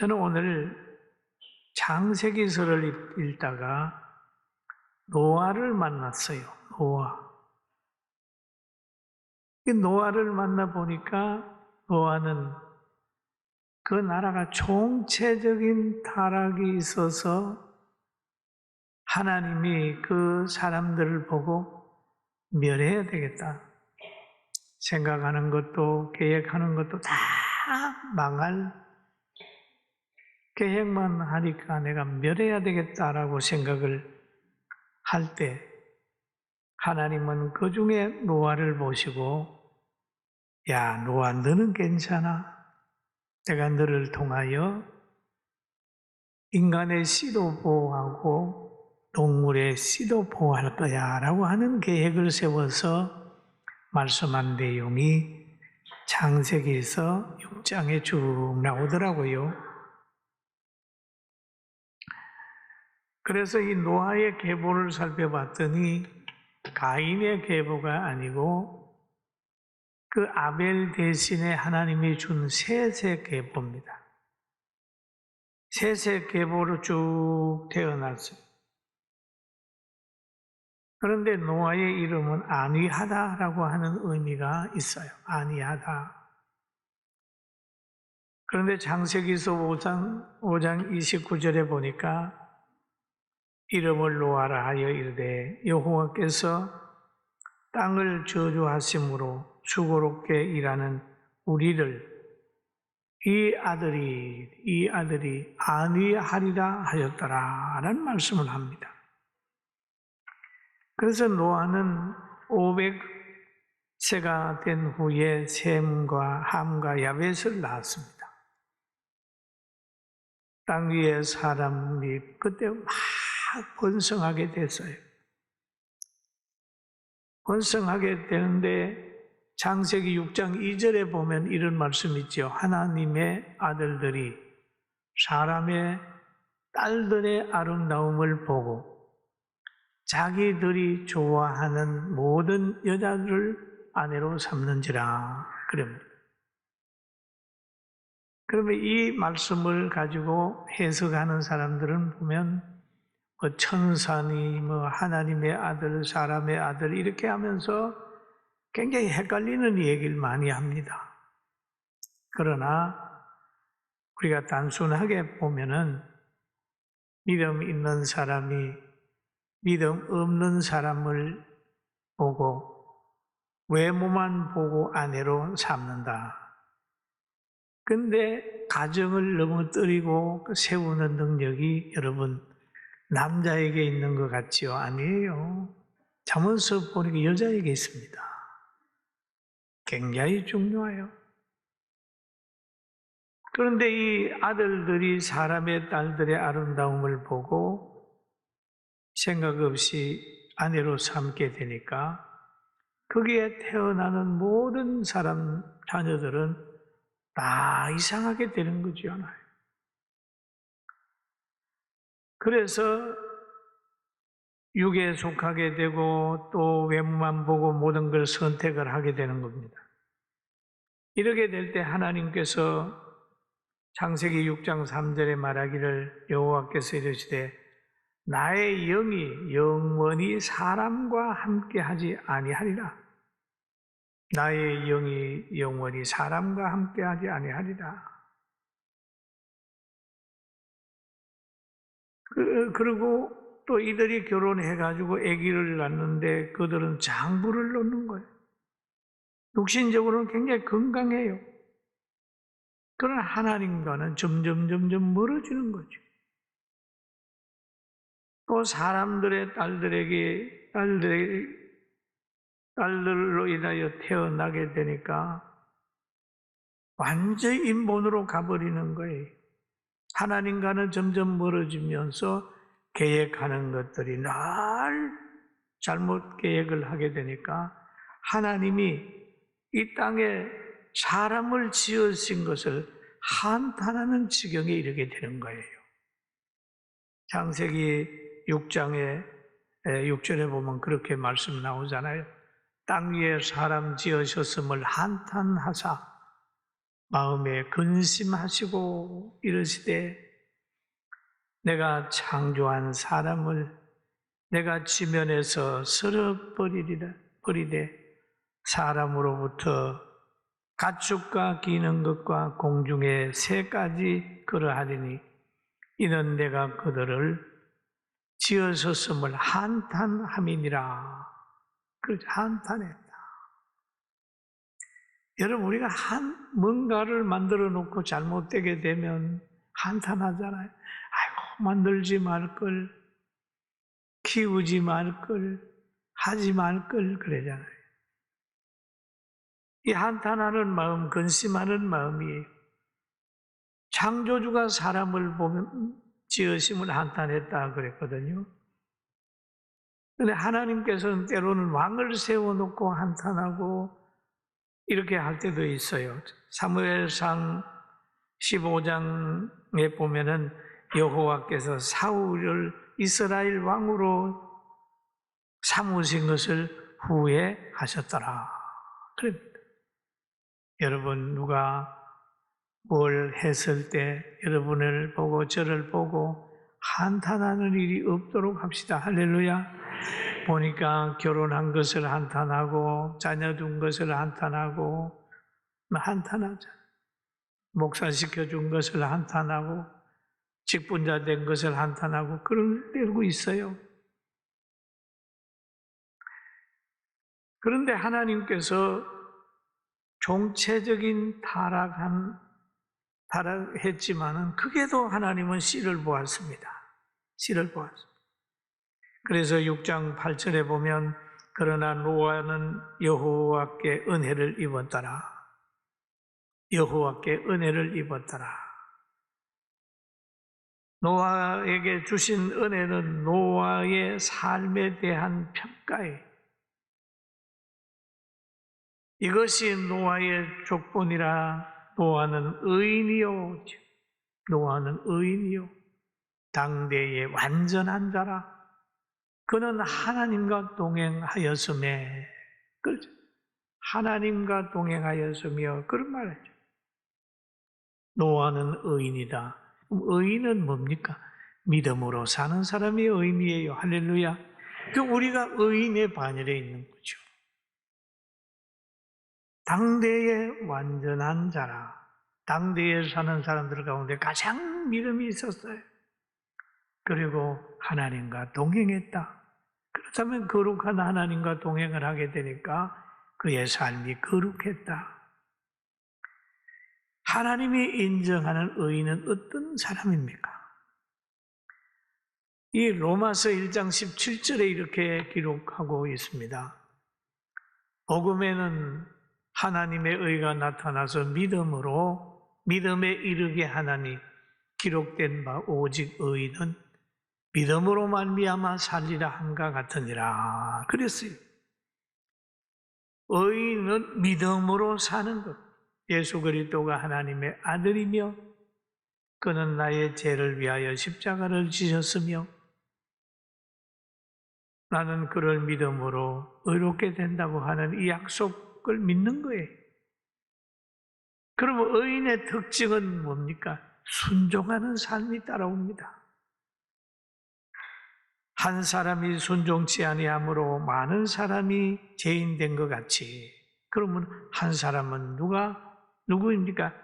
저는 오늘 창세기서를 읽다가 노아를 만났어요. 이 노아를 만나보니까 노아는 그 나라가 총체적인 타락이 있어서 하나님이 그 사람들을 보고 멸해야 되겠다 생각하는 것도 계획하는 것도 다 망할 계획만 하니까 내가 멸해야 되겠다라고 생각을 할 때 하나님은 그 중에 노아를 보시고 야 노아 너는 괜찮아. 내가 너를 통하여 인간의 씨도 보호하고 동물의 씨도 보호할 거야 라고 하는 계획을 세워서 말씀한 내용이 창세기에서 6장에 쭉 나오더라고요. 그래서 이 노아의 계보를 살펴봤더니 가인의 계보가 아니고 그 아벨 대신에 하나님이 준 셋의 계보입니다. 셋의 계보로 쭉 태어났어요. 그런데 노아의 이름은 안위하다라고 하는 의미가 있어요. 안위하다. 그런데 창세기서 5장 29절에 보니까 이름을 노아라 하여 이르되 여호와께서 땅을 저주하심으로 수고롭게 일하는 우리를 이 아들이 안위하리라 하였더라 라는 말씀을 합니다. 그래서 노아는 500세가 된 후에 셈과 함과 야벳을 낳았습니다. 땅 위에 사람이 그때 막 번성하게 됐어요. 번성하게 되는데 창세기 6장 2절에 보면 이런 말씀이 있죠. 하나님의 아들들이 사람의 딸들의 아름다움을 보고 자기들이 좋아하는 모든 여자들을 아내로 삼는지라 그럽니다. 그러면 이 말씀을 가지고 해석하는 사람들은 보면 천사니 하나님의 아들, 사람의 아들 이렇게 하면서 굉장히 헷갈리는 얘기를 많이 합니다. 그러나 우리가 단순하게 보면은 믿음 있는 사람이 믿음 없는 사람을 보고 외모만 보고 아내로 삼는다. 근데 가정을 넘어뜨리고 세우는 능력이 여러분 남자에게 있는 것 같지요? 아니에요. 잠언서 보니까 여자에게 있습니다. 굉장히 중요해요. 그런데 이 아들들이 사람의 딸들의 아름다움을 보고 생각 없이 아내로 삼게 되니까 거기에 태어나는 모든 사람 자녀들은 다 이상하게 되는 거죠. 그래서 육에 속하게 되고 또 외모만 보고 모든 걸 선택을 하게 되는 겁니다. 이렇게 될 때 하나님께서 창세기 6장 3절에 말하기를 여호와께서 이르시되 나의 영이 영원히 사람과 함께하지 아니하리라. 나의 영이 영원히 사람과 함께하지 아니하리라. 그리고 또 이들이 결혼해가지고 아기를 낳는데 그들은 장부를 놓는 거예요. 육신적으로는 굉장히 건강해요. 그러나 하나님과는 점점 멀어지는 거죠. 또 사람들의 딸들로 인하여 태어나게 되니까 완전히 인본으로 가버리는 거예요. 하나님과는 점점 멀어지면서 계획하는 것들이 늘 잘못 계획을 하게 되니까 하나님이 이 땅에 사람을 지으신 것을 한탄하는 지경에 이르게 되는 거예요. 창세기 6장에 6절에 보면 그렇게 말씀 나오잖아요. 땅 위에 사람 지으셨음을 한탄하사 마음에 근심하시고 이르시되 내가 창조한 사람을 내가 지면에서 버리되 사람으로부터 가축과 기는 것과 공중의 새까지 그러하리니 이는 내가 그들을 지어섰음을 한탄함이니라. 그렇죠. 한탄했다. 여러분, 우리가 뭔가를 만들어 놓고 잘못되게 되면 한탄하잖아요. 아이고, 만들지 말걸, 키우지 말걸, 하지 말걸, 그러잖아요. 이 한탄하는 마음, 근심하는 마음이 창조주가 사람을 보면 지으심을 한탄했다 그랬거든요. 그런데 하나님께서는 때로는 왕을 세워놓고 한탄하고 이렇게 할 때도 있어요. 사무엘상 15장에 보면은 여호와께서 사울을 이스라엘 왕으로 삼으신 것을 후회하셨더라. 그럽니다. 여러분, 누가 뭘 했을 때 여러분을 보고 저를 보고 한탄하는 일이 없도록 합시다. 할렐루야. 보니까 결혼한 것을 한탄하고 자녀 둔 것을 한탄하고 한탄하자. 목사시켜준 것을 한탄하고 직분자 된 것을 한탄하고 그런 때고 있어요. 그런데 하나님께서 총체적인 타락했지만은 그게도 하나님은 씨를 보았습니다. 씨를 보았습니다. 그래서 6장 8절에 보면 그러나 노아는 여호와께 은혜를 입었더라. 여호와께 은혜를 입었더라. 노아에게 주신 은혜는 노아의 삶에 대한 평가에 이것이 노아의 족본이라. 노아는 의인이요. 노아는 의인이요. 당대의 완전한 자라. 그는 하나님과 동행하였음에, 그렇죠. 하나님과 동행하였으며, 그런 말이죠. 노아는 의인이다. 그럼 의인은 뭡니까? 믿음으로 사는 사람이 의인이에요. 할렐루야. 그럼 우리가 의인의 반열에 있는 거죠. 당대의 완전한 자라. 당대에 사는 사람들 가운데 가장 믿음이 있었어요. 그리고 하나님과 동행했다. 그렇다면 거룩한 하나님과 동행을 하게 되니까 그의 삶이 거룩했다. 하나님이 인정하는 의인은 어떤 사람입니까? 이 로마서 1장 17절에 이렇게 기록하고 있습니다. 복음에는 하나님의 의가 나타나서 믿음에 이르게 하나니 기록된 바 오직 의인은 믿음으로 말미암아 살리라 함과 같으니라. 그랬어요. 의인은 믿음으로 사는 것. 예수 그리스도가 하나님의 아들이며 그는 나의 죄를 위하여 십자가를 지셨으며 나는 그를 믿음으로 의롭게 된다고 하는 이 약속을 믿는 거예요. 그러면 의인의 특징은 뭡니까? 순종하는 삶이 따라옵니다. 한 사람이 순종치 아니함으로 많은 사람이 죄인된 것 같이, 그러면 한 사람은 누구입니까?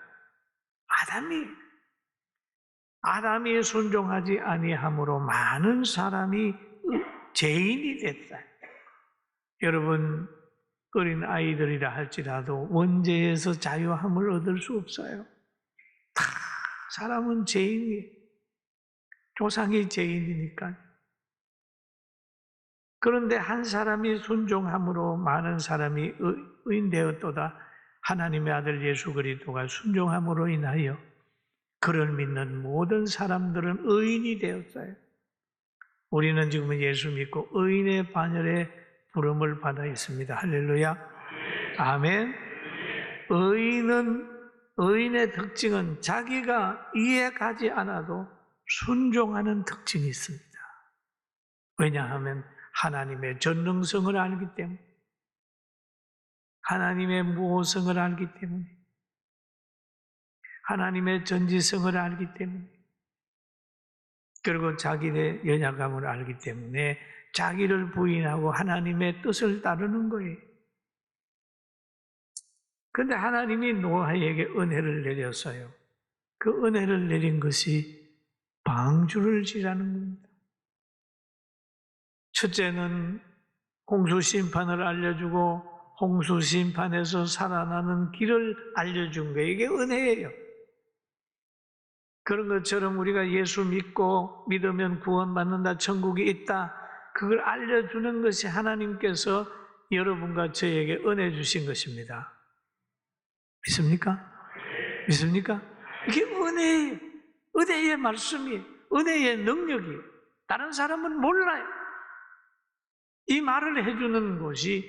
아담이 순종하지 아니함으로 많은 사람이 죄인이 됐다. 여러분, 어린 아이들이라 할지라도 원죄에서 자유함을 얻을 수 없어요. 다 사람은 죄인이에요. 조상이 죄인이니까. 그런데 한 사람이 순종함으로 많은 사람이 의인되었도다. 하나님의 아들 예수 그리스도가 순종함으로 인하여 그를 믿는 모든 사람들은 의인이 되었어요. 우리는 지금 예수 믿고 의인의 반열에 부름을 받아 있습니다. 할렐루야. 아멘. 의인의 특징은 자기가 이해가지 않아도 순종하는 특징이 있습니다. 왜냐하면 하나님의 전능성을 알기 때문에, 하나님의 무호성을 알기 때문에, 하나님의 전지성을 알기 때문에, 그리고 자기의 연약함을 알기 때문에 자기를 부인하고 하나님의 뜻을 따르는 거예요. 그런데 하나님이 노아에게 은혜를 내렸어요. 그 은혜를 내린 것이 방주를 지라는 겁니다. 첫째는 홍수 심판을 알려주고 홍수 심판에서 살아나는 길을 알려준 거예요. 이게 은혜예요. 그런 것처럼 우리가 예수 믿으면 구원받는다, 천국이 있다, 그걸 알려주는 것이 하나님께서 여러분과 저에게 은혜 주신 것입니다. 믿습니까? 믿습니까? 이게 은혜예요. 은혜의 말씀이에요. 은혜의 능력이에요. 다른 사람은 몰라요. 이 말을 해주는 곳이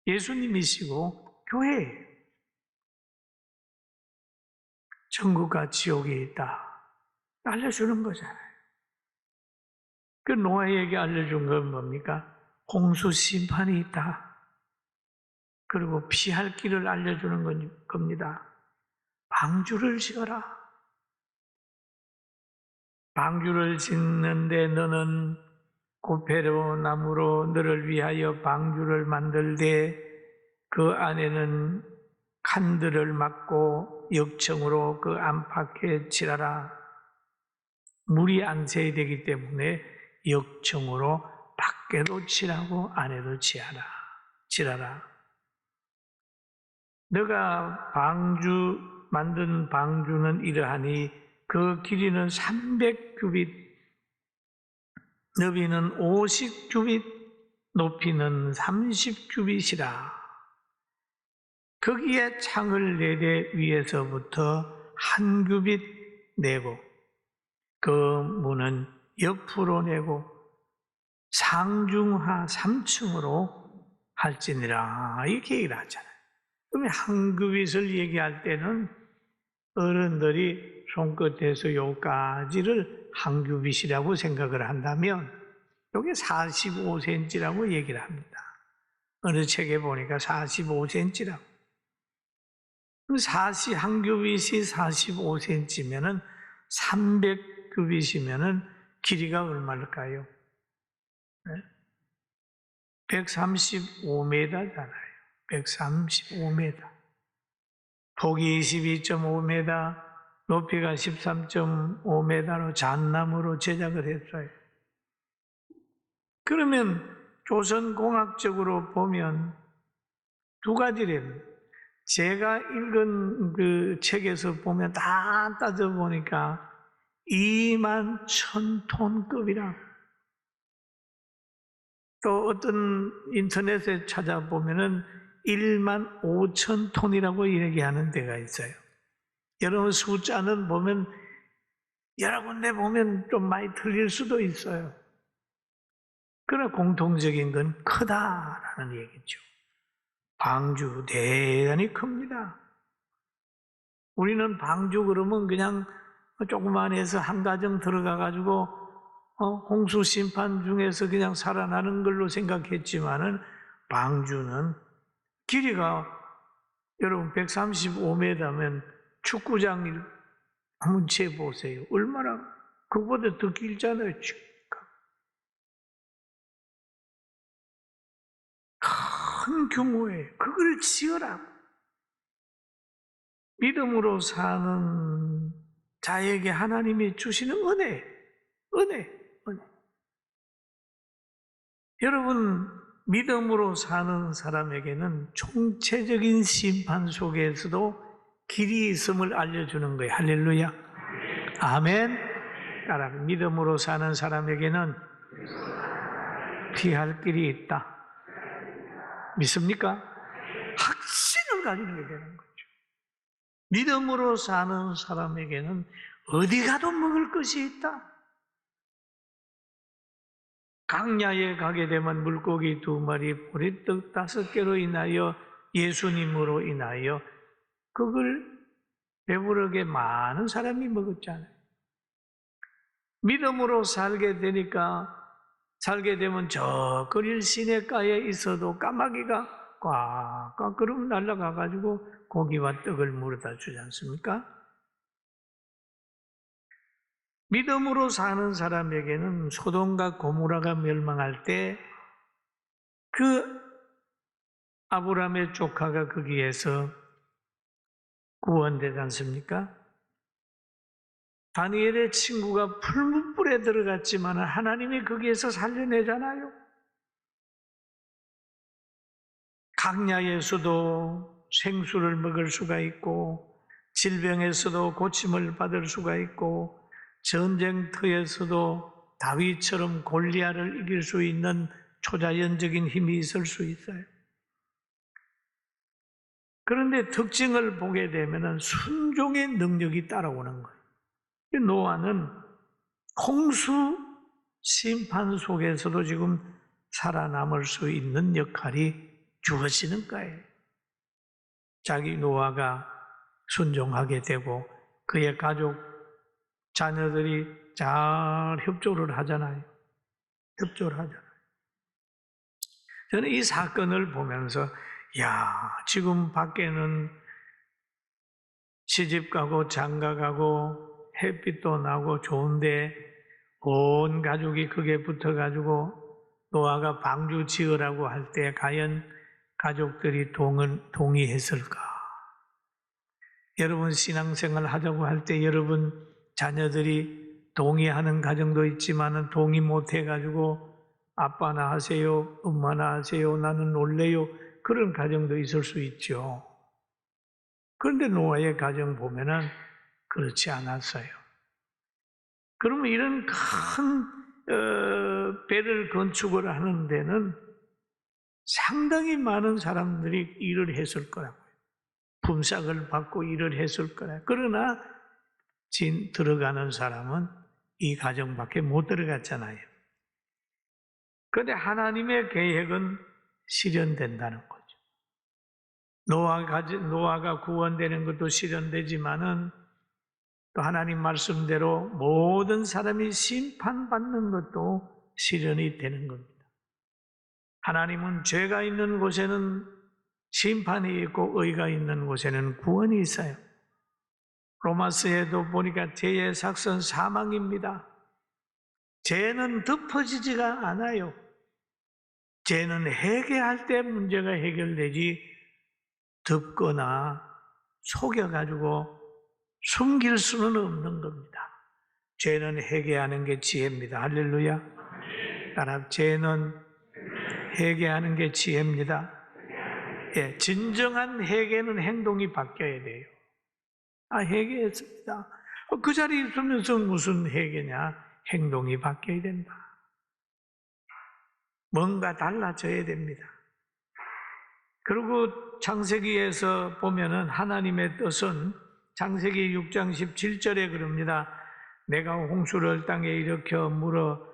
예수님이시고 교회예요. 천국과 지옥이 있다 알려주는 거잖아요. 그 노아에게 알려준 건 뭡니까? 홍수 심판이 있다. 그리고 피할 길을 알려주는 겁니다. 방주를 지어라. 방주를 짓는데 너는 고페로 나무로 너를 위하여 방주를 만들되 그 안에는 칸들을 막고 역청으로 그 안팎에 칠하라. 물이 안 새야 되기 때문에 역청으로 밖에도 칠하고 안에도 칠하라. 너가 만든 방주는 이러하니 그 길이는 300규빗, 너비는 50규빗, 높이는 30규빗이라. 거기에 창을 내되 위에서부터 1규빗 내고 그 문은 옆으로 내고 상중하 3층으로 할지니라. 이렇게 얘기를 하잖아요. 그러면 1규빗을 얘기할 때는 어른들이 손끝에서 여기까지를 1규빗이라고 생각을 한다면 여기 45cm라고 얘기를 합니다. 어느 책에 보니까 45cm라고. 그럼 1규빗이 45cm면은 300규빗이면은 길이가 얼마일까요? 135m잖아요. 135m. 폭이 22.5m, 높이가 13.5m로 잣나무로 제작을 했어요. 그러면 조선공학적으로 보면 두 가지래요. 제가 읽은 그 책에서 보면 다 따져보니까 21,000톤급이라. 또 어떤 인터넷에 찾아보면은 15,000톤이라고 얘기하는 데가 있어요. 여러분 숫자는 보면 여러 군데 보면 좀 많이 틀릴 수도 있어요. 그러나 공통적인 건 크다라는 얘기죠. 방주 대단히 큽니다. 우리는 방주 그러면 그냥 조그만해서 한 가정 들어가가지고 홍수 심판 중에서 그냥 살아나는 걸로 생각했지만은 방주는 길이가 여러분 135m면 축구장 한번 재보세요. 얼마나 그거보다 더 길잖아요. 큰 규모의 그걸 지어라. 믿음으로 사는 자에게 하나님이 주시는 은혜. 여러분 믿음으로 사는 사람에게는 총체적인 심판 속에서도 길이 있음을 알려주는 거예요. 할렐루야. 아멘. 따라 믿음으로 사는 사람에게는 피할 길이 있다. 믿습니까? 확신을 가지게 되는 거죠. 믿음으로 사는 사람에게는 어디 가도 먹을 것이 있다. 강야에 가게 되면 물고기 2마리, 보리떡 5개로 인하여 예수님으로 인하여 그걸 배부르게 많은 사람이 먹었잖아요. 믿음으로 살게 되면 저 거릴 시냇가에 있어도 까마귀가 꽉꽉 그러면 날아가가지고 고기와 떡을 물어다 주지 않습니까? 믿음으로 사는 사람에게는 소돔과 고모라가 멸망할 때 그 아브라함의 조카가 거기에서 구원되지 않습니까? 다니엘의 친구가 풀무불에 들어갔지만 하나님이 거기에서 살려내잖아요. 강야에서도 생수를 먹을 수가 있고, 질병에서도 고침을 받을 수가 있고, 전쟁터에서도 다윗처럼 골리앗을 이길 수 있는 초자연적인 힘이 있을 수 있어요. 그런데 특징을 보게 되면 순종의 능력이 따라오는 거예요. 노아는 홍수 심판 속에서도 지금 살아남을 수 있는 역할이 주어지는 거예요. 자기 노아가 순종하게 되고 그의 가족, 자녀들이 잘 협조를 하잖아요. 협조를 하잖아요. 저는 이 사건을 보면서 지금 밖에는 시집 가고 장가 가고 햇빛도 나고 좋은데 온 가족이 그게 붙어가지고 노아가 방주 지으라고 할 때 과연 가족들이 동의했을까? 여러분 신앙생활 하자고 할 때 여러분 자녀들이 동의하는 가정도 있지만 동의 못 해가지고 아빠나 하세요, 엄마나 하세요, 나는 놀래요. 그런 가정도 있을 수 있죠. 그런데 노아의 가정 보면은 그렇지 않았어요. 그러면 이런 큰 배를 건축을 하는 데는 상당히 많은 사람들이 일을 했을 거라고요. 품삯을 받고 일을 했을 거라. 그러나 들어가는 사람은 이 가정밖에 못 들어갔잖아요. 그런데 하나님의 계획은 실현된다는 거죠. 노아가 구원되는 것도 실현되지만은 또 하나님 말씀대로 모든 사람이 심판받는 것도 실현이 되는 겁니다. 하나님은 죄가 있는 곳에는 심판이 있고 의가 있는 곳에는 구원이 있어요. 로마서에도 보니까 죄의 삭선 사망입니다. 죄는 덮어지지가 않아요. 죄는 회개할 때 문제가 해결되지 덮거나 속여가지고 숨길 수는 없는 겁니다. 죄는 회개하는 게 지혜입니다. 할렐루야. 따라 죄는 회개하는 게 지혜입니다. 예, 진정한 회개는 행동이 바뀌어야 돼요. 회개했습니다. 그 자리에 있으면서 무슨 회개냐? 행동이 바뀌어야 된다. 뭔가 달라져야 됩니다. 그리고 창세기에서 보면은 하나님의 뜻은 창세기 6장 17절에 그럽니다. 내가 홍수를 땅에 일으켜 물어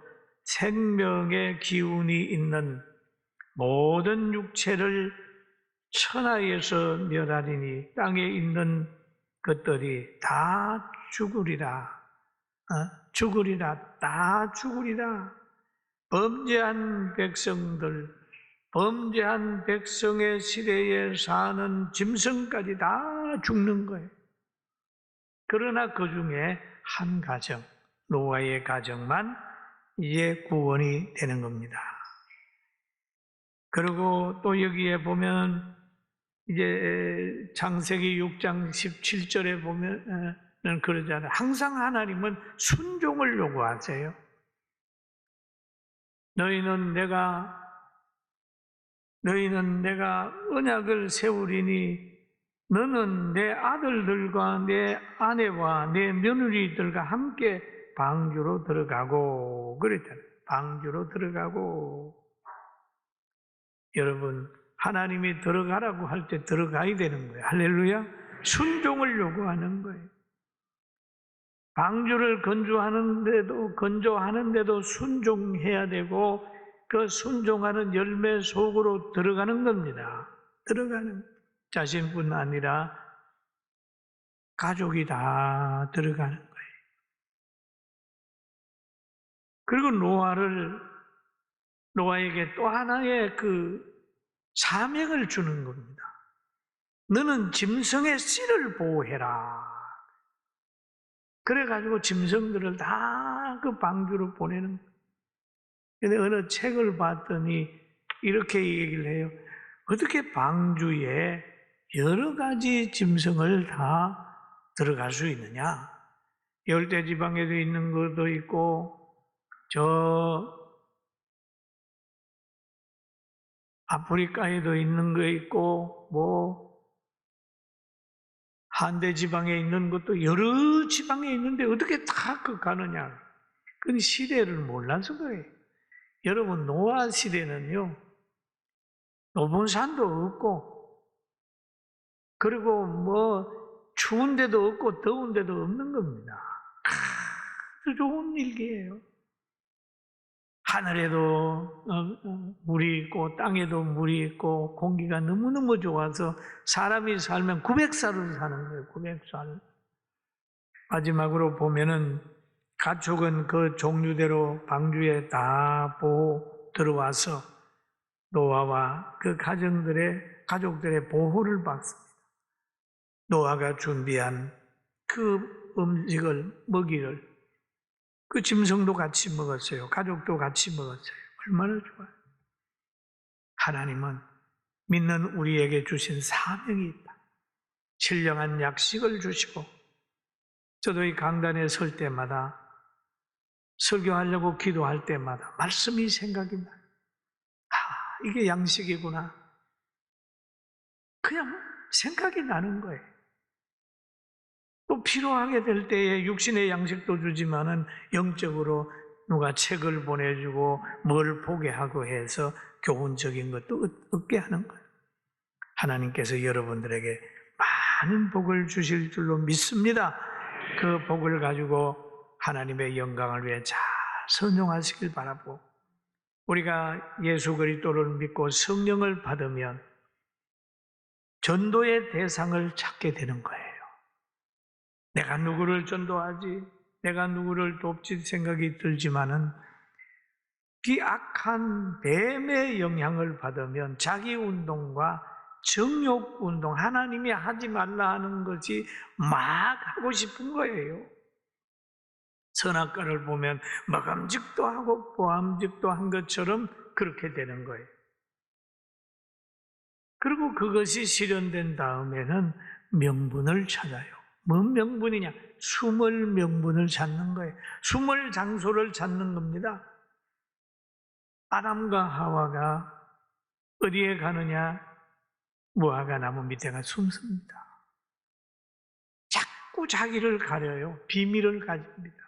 생명의 기운이 있는 모든 육체를 천하에서 멸하리니 땅에 있는 것들이 다 죽으리라. 다 죽으리라. 범죄한 백성의 시대에 사는 짐승까지 다 죽는 거예요. 그러나 그 중에 한 가정, 노아의 가정만 이제 구원이 되는 겁니다. 그리고 또 여기에 보면 이제 창세기 6장 17절에 보면은 그러잖아요. 항상 하나님은 순종을 요구하세요. 너희는 내가 언약을 세우리니 너는 내 아들들과 내 아내와 내 며느리들과 함께 방주로 들어가고 그랬잖아요. 방주로 들어가고. 여러분 하나님이 들어가라고 할 때 들어가야 되는 거예요. 할렐루야. 순종을 요구하는 거예요. 방주를 건조하는데도 순종해야 되고 그 순종하는 열매 속으로 들어가는 겁니다. 자신뿐 아니라 가족이 다 들어가는 거예요. 그리고 노아에게 또 하나의 그 사명을 주는 겁니다. 너는 짐승의 씨를 보호해라. 그래가지고 짐승들을 다 그 방주로 보내는 거예요. 근데 어느 책을 봤더니 이렇게 얘기를 해요. 어떻게 방주에 여러 가지 짐승을 다 들어갈 수 있느냐? 열대지방에도 있는 것도 있고, 저 아프리카에도 있는 거 있고, 뭐 한대 지방에 있는 것도 여러 지방에 있는데 어떻게 다 그 가느냐? 그건 시대를 몰라서 그래요. 여러분, 노아 시대는요, 높은 산도 없고, 그리고 뭐 추운 데도 없고 더운 데도 없는 겁니다. 아주 좋은 일기예요. 하늘에도 물이 있고 땅에도 물이 있고 공기가 너무너무 좋아서 사람이 살면 900살을 사는 거예요. 900살. 마지막으로 보면은 가축은 그 종류대로 방주에 다 들어와서 노아와 그 가족들의 보호를 받습니다. 노아가 준비한 그 음식을 먹이를 그 짐승도 같이 먹었어요. 가족도 같이 먹었어요. 얼마나 좋아요. 하나님은 믿는 우리에게 주신 사명이 있다. 신령한 약식을 주시고 저도 이 강단에 설 때마다 설교하려고 기도할 때마다 말씀이 생각이 나요. 이게 양식이구나. 그냥 생각이 나는 거예요. 또 필요하게 될 때에 육신의 양식도 주지만은 영적으로 누가 책을 보내주고 뭘 보게 하고 해서 교훈적인 것도 얻게 하는 거예요. 하나님께서 여러분들에게 많은 복을 주실 줄로 믿습니다. 그 복을 가지고 하나님의 영광을 위해 잘 선용하시길 바라고, 우리가 예수 그리스도를 믿고 성령을 받으면 전도의 대상을 찾게 되는 거예요. 내가 누구를 전도하지, 내가 누구를 돕지 생각이 들지만은 이 악한 뱀의 영향을 받으면 자기 운동과 정욕 운동, 하나님이 하지 말라 하는 것이 막 하고 싶은 거예요. 선악과를 보면 먹음직도 하고 보암직도 한 것처럼 그렇게 되는 거예요. 그리고 그것이 실현된 다음에는 명분을 찾아요. 뭔 명분이냐? 숨을 명분을 찾는 거예요. 숨을 장소를 찾는 겁니다. 아담과 하와가 어디에 가느냐? 무화과 나무 밑에 가 숨습니다. 자꾸 자기를 가려요. 비밀을 가집니다.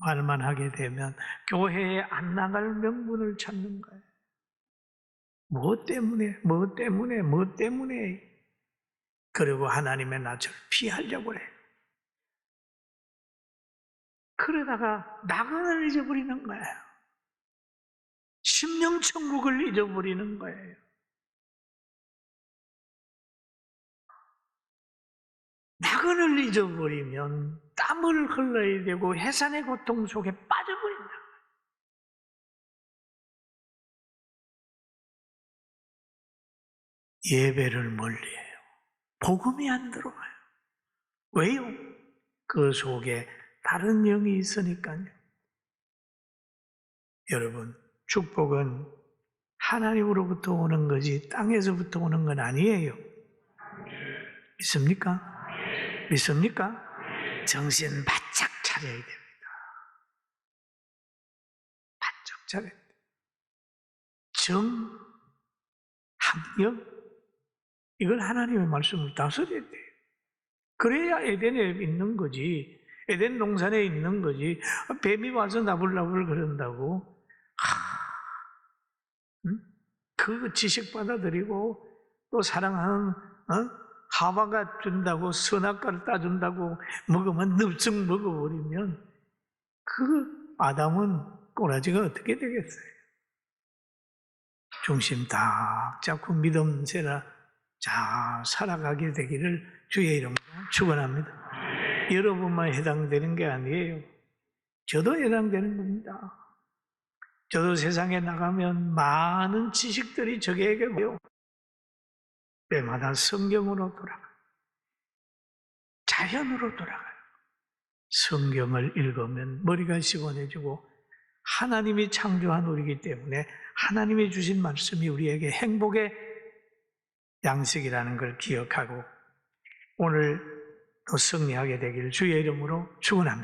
말만 하게 되면 교회에 안 나갈 명분을 찾는 거예요. 뭐 때문에? 그리고 하나님의 낯을 피하려고 해요. 그러다가 낙원을 잊어버리는 거예요. 심령천국을 잊어버리는 거예요. 낙원을 잊어버리면 땀을 흘러야 되고 해산의 고통 속에 빠져버린다. 예배를 멀리해요. 복음이 안 들어와요. 왜요? 그 속에 다른 영이 있으니까요. 여러분, 축복은 하나님으로부터 오는 거지 땅에서부터 오는 건 아니에요. 믿습니까? 믿습니까? 정신 바짝 차려야 됩니다. 바짝 차려야 돼요. 정, 학력, 이걸 하나님의 말씀을 다스려야 돼요. 그래야 에덴에 있는 거지. 에덴 동산에 있는 거지. 뱀이 와서 나불나불 그런다고. 그 지식 받아들이고 또 사랑하는 하와가 준다고 선악과를 따준다고 먹으면 늪승 먹어버리면 그 아담은 꼬라지가 어떻게 되겠어요? 중심 딱 잡고 믿음새라 잘 살아가게 되기를 주의 이름으로 축원합니다. 여러분만 해당되는 게 아니에요. 저도 해당되는 겁니다. 저도 세상에 나가면 많은 지식들이 저에게 오요. 때마다 성경으로 돌아가. 자연으로 돌아가요. 성경을 읽으면 머리가 시원해지고 하나님이 창조한 우리이기 때문에 하나님이 주신 말씀이 우리에게 행복의 양식이라는 걸 기억하고 오늘 또 승리하게 되기를 주의 이름으로 축원합니다.